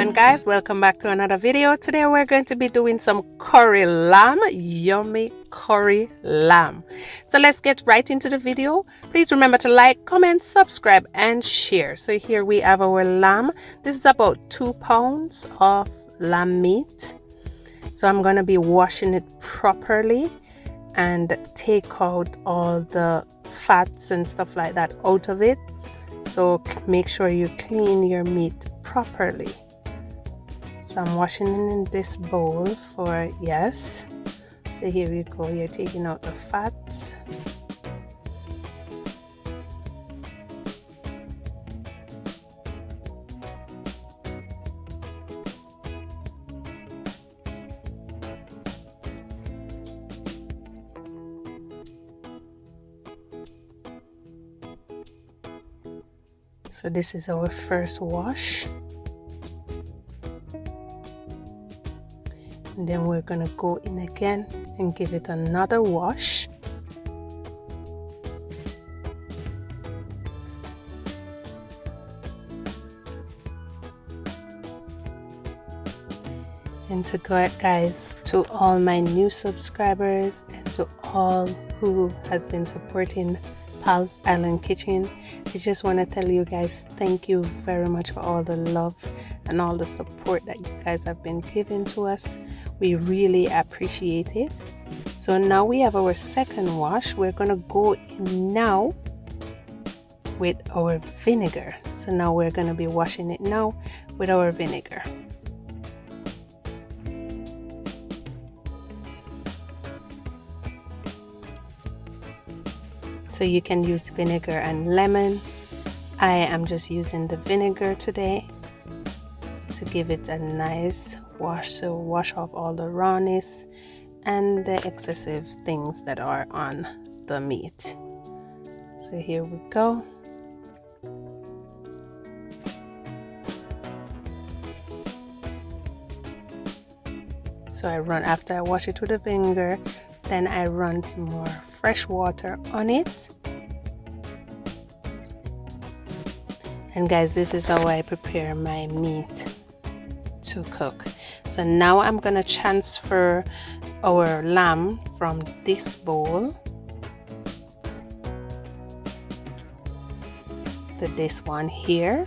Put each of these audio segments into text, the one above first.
and guys, welcome back to another video. Today we're going to be doing some curry lamb, yummy curry lamb. So let's get right into the video. Please remember to like, comment, subscribe and share. So here we have our lamb. This is about 2 pounds of lamb meat. So I'm going to be washing it properly and take out all the fats and stuff like that out of it. So make sure you clean your meat properly. So I'm washing it in this bowl for yes. So here you go, you're taking out the fats. So this is our first wash. And then we're gonna go in again and give it another wash. And to go, guys, to all my new subscribers and to all who has been supporting Pal's Island Kitchen, I just want to tell you guys thank you very much for all the love and all the support that you guys have been giving to us. We really appreciate it. So now we have our second wash. We're gonna go in now with our vinegar. So now we're gonna be washing it now with our vinegar. So you can use vinegar and lemon. I am just using the vinegar today to give it a nice wash. So wash off all the rawness and the excessive things that are on the meat. So here we go. So after I wash it with the vinegar, then I run some more fresh water on it. And guys, this is how I prepare my meat to cook. So now I'm gonna transfer our lamb from this bowl to this one here.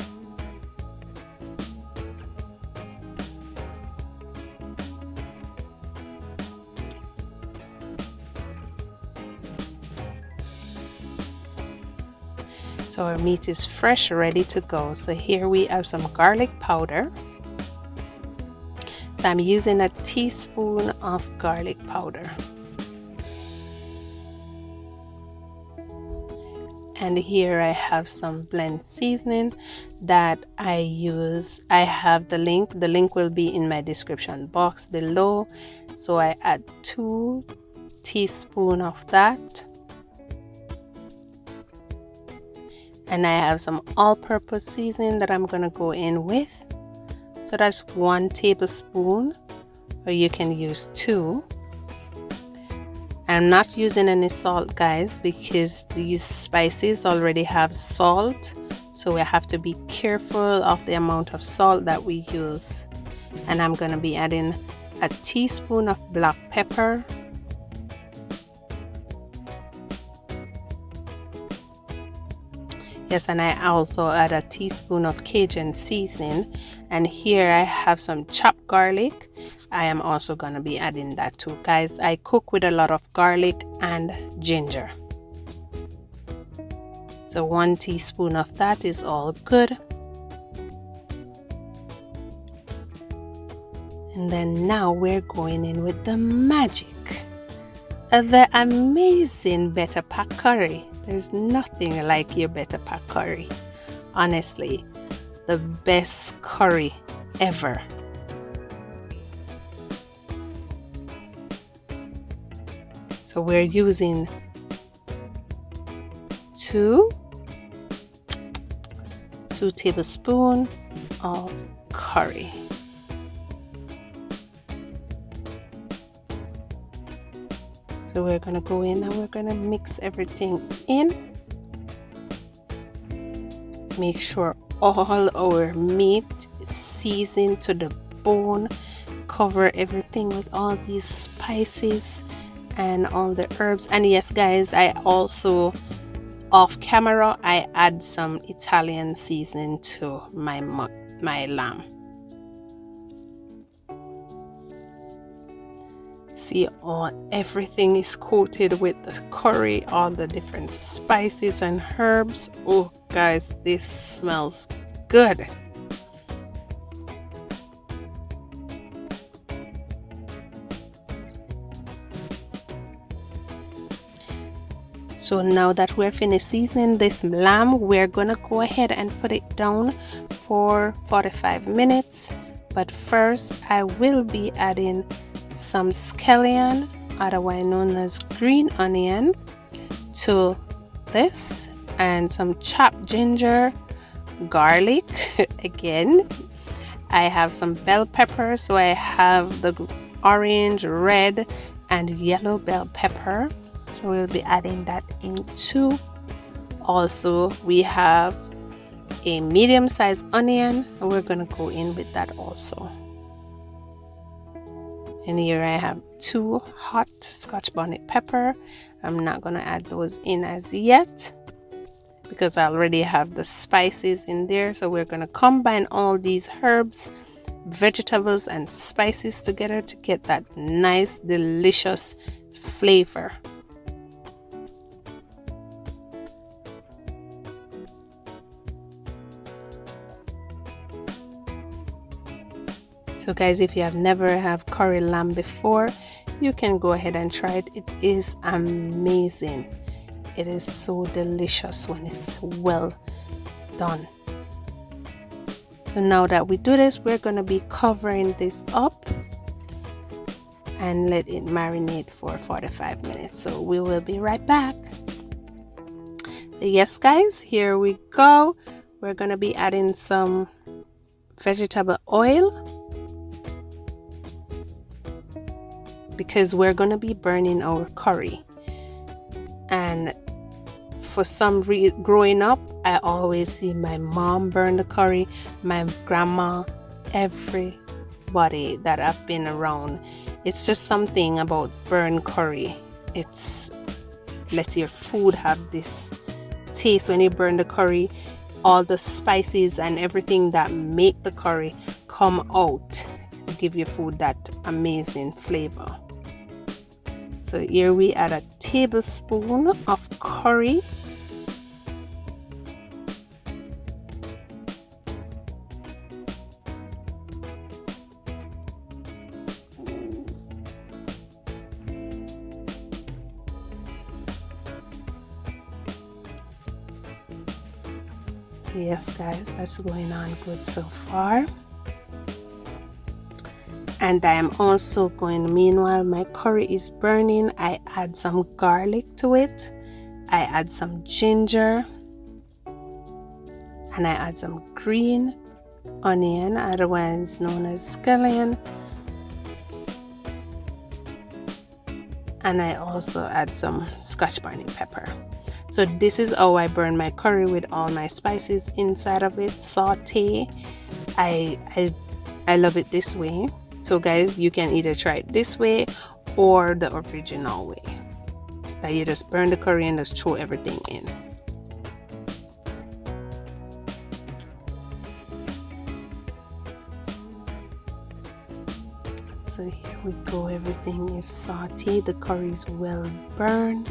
So our meat is fresh, ready to go. So here we have some garlic powder. So I'm using a teaspoon of garlic powder. And here I have some blend seasoning that I use. I have the link. The link will be in my description box below. So I add 2 teaspoons of that. And I have some all-purpose seasoning that I'm gonna go in with. So that's 1 tablespoon, or you can use 2. I'm not using any salt, guys, because these spices already have salt. So we have to be careful of the amount of salt that we use. And I'm gonna be adding a teaspoon of black pepper. Yes, and I also add a teaspoon of Cajun seasoning. And here I have some chopped garlic. I am also going to be adding that too. Guys, I cook with a lot of garlic and ginger. So 1 teaspoon of that is all good. And then now we're going in with the magic. The amazing Better Pack curry. There's nothing like your Better Pack curry. Honestly, the best curry ever. So we're using 2 tablespoons of curry. So we're gonna go in and we're gonna mix everything in. Make sure all our meat is seasoned to the bone. Cover everything with all these spices and all the herbs. And yes guys, I also off camera I add some Italian seasoning to my lamb. See, everything is coated with the curry, all the different spices and herbs. Oh guys, this smells good. So now that we're finished seasoning this lamb, we're gonna go ahead and put it down for 45 minutes. But first I will be adding some scallion, otherwise known as green onion, to this, and some chopped ginger, garlic. Again, I have some bell pepper, so I have the orange, red and yellow bell pepper, so we'll be adding that in too. Also we have a medium-sized onion and we're gonna go in with that also. And here I have 2 hot Scotch bonnet pepper. I'm not gonna add those in as yet because I already have the spices in there. So we're gonna combine all these herbs, vegetables and spices together to get that nice delicious flavor. So guys, if you have never have curry lamb before, you can go ahead and try it. It is amazing. It is so delicious when it's well done. So now that we do this, we're going to be covering this up and let it marinate for 45 minutes. So we will be right back. Yes guys, here we go. We're going to be adding some vegetable oil, because we're going to be burning our curry. And for some reason, growing up, I always see my mom burn the curry, my grandma, everybody that I've been around. It's just something about burn curry. It's let your food have this taste. When you burn the curry, all the spices and everything that make the curry come out to give your food that amazing flavor. So here we add a tablespoon of curry. So yes guys, that's going on good so far. And I am also going, meanwhile my curry is burning, I add some garlic to it, I add some ginger, and I add some green onion, otherwise known as scallion, and I also add some Scotch bonnet pepper. So this is how I burn my curry, with all my spices inside of it, saute. I love it this way. So guys, you can either try it this way or the original way, that you just burn the curry and just throw everything in. So here we go, everything is sauteed, the curry is well burned.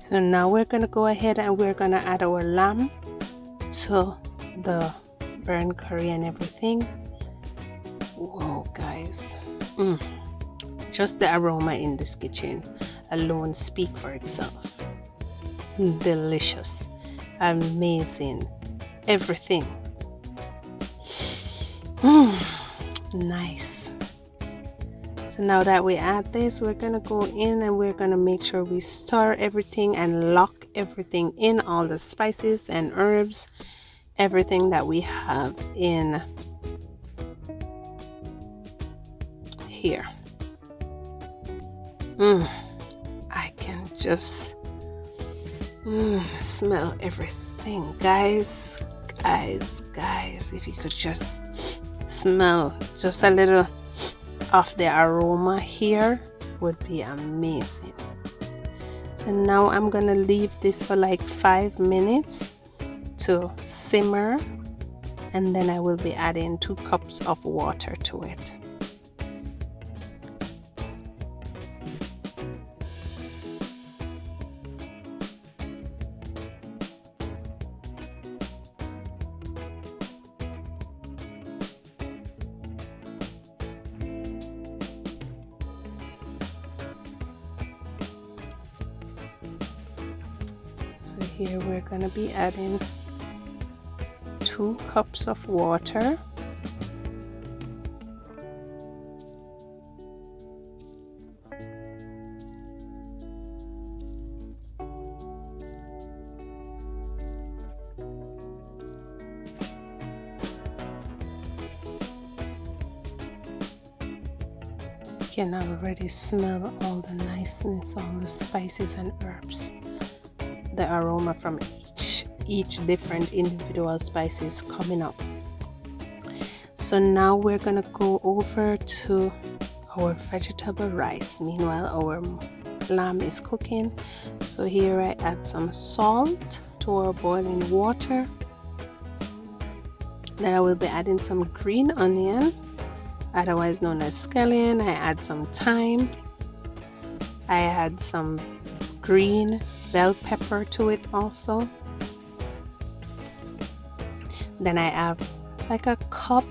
So now we're going to go ahead and we're going to add our lamb to the burnt curry and everything. Whoa guys, Just the aroma in this kitchen alone speak for itself. Delicious, amazing, everything. Nice. So now that we add this, we're gonna go in and we're gonna make sure we stir everything and lock everything in, all the spices and herbs, everything that we have in here. I can just smell everything, guys, if you could just smell just a little of the aroma here would be amazing. So now I'm gonna leave this for like 5 minutes to simmer, and then I will be adding 2 cups of water to it. Here we're going to be adding 2 cups of water. You can already smell all the niceness, all the spices and herbs. The aroma from each different individual spices coming up. So now we're gonna go over to our vegetable rice. Meanwhile, our lamb is cooking. So here I add some salt to our boiling water. Then I will be adding some green onion, otherwise known as scallion. I add some thyme. I add some green bell pepper to it also. Then I have like a cup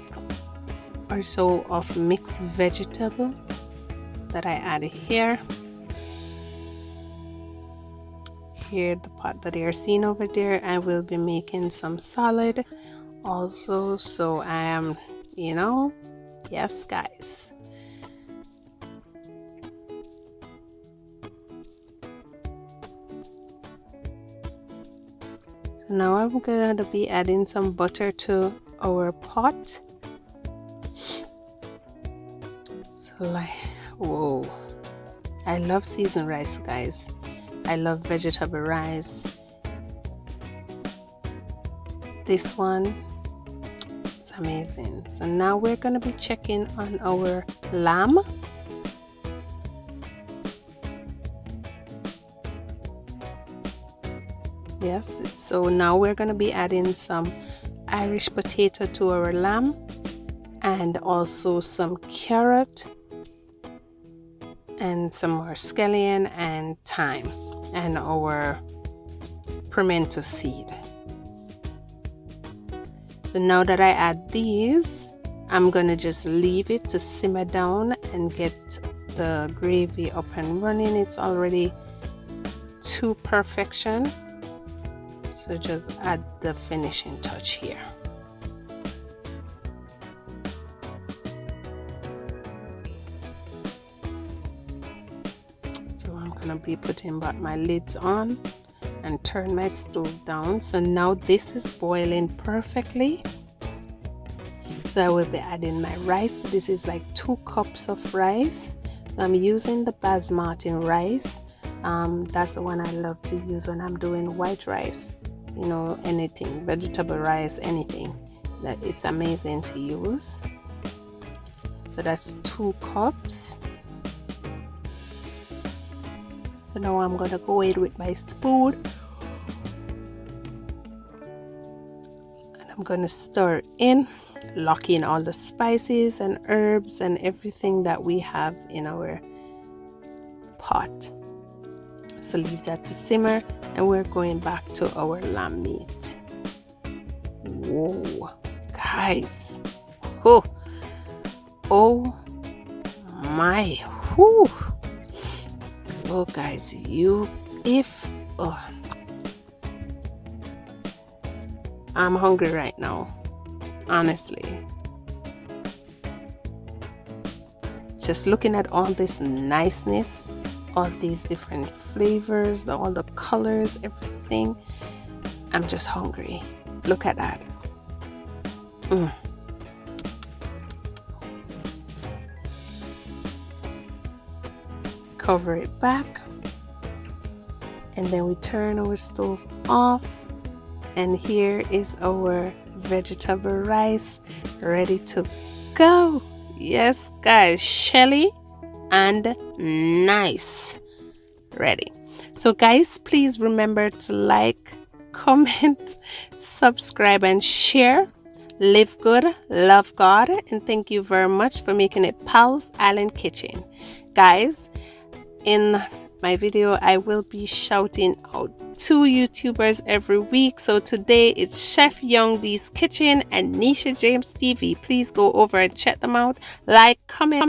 or so of mixed vegetable that I add here. Here, the pot that you're seeing over there, I will be making some salad also. So I am, yes guys. Now I'm going to be adding some butter to our pot. So whoa, I love seasoned rice, guys. I love vegetable rice. This one, it's amazing. So now we're going to be checking on our lamb. Yes, so now we're going to be adding some Irish potato to our lamb, and also some carrot and some more scallion and thyme and our pimento seed. So now that I add these, I'm going to just leave it to simmer down and get the gravy up and running. It's already to perfection. So just add the finishing touch here. So I'm gonna be putting back my lids on and turn my stove down. So now this is boiling perfectly. So I will be adding my rice. This is like 2 cups of rice. So I'm using the basmati rice. That's the one I love to use when I'm doing white rice. Anything, vegetable rice, anything, that it's amazing to use. So that's 2 cups. So now I'm gonna go in with my spoon and I'm gonna stir in, lock in all the spices and herbs and everything that we have in our pot. So leave that to simmer, and we're going back to our lamb meat. Whoa, guys. Oh my. Whew. Oh guys, I'm hungry right now, honestly. Just looking at all this niceness, all these different flavors, all the colors, everything, I'm just hungry. Look at that. Cover it back, and then we turn our stove off, and here is our vegetable rice ready to go. Yes guys, Shelly and nice, ready. So guys, please remember to like, comment, subscribe and share. Live good, love God, and thank you very much for making it Pal's Island Kitchen. Guys, in my video I will be shouting out 2 YouTubers every week. So today it's Chef Young D's Kitchen and Nisha James TV. Please go over and check them out. Like, comment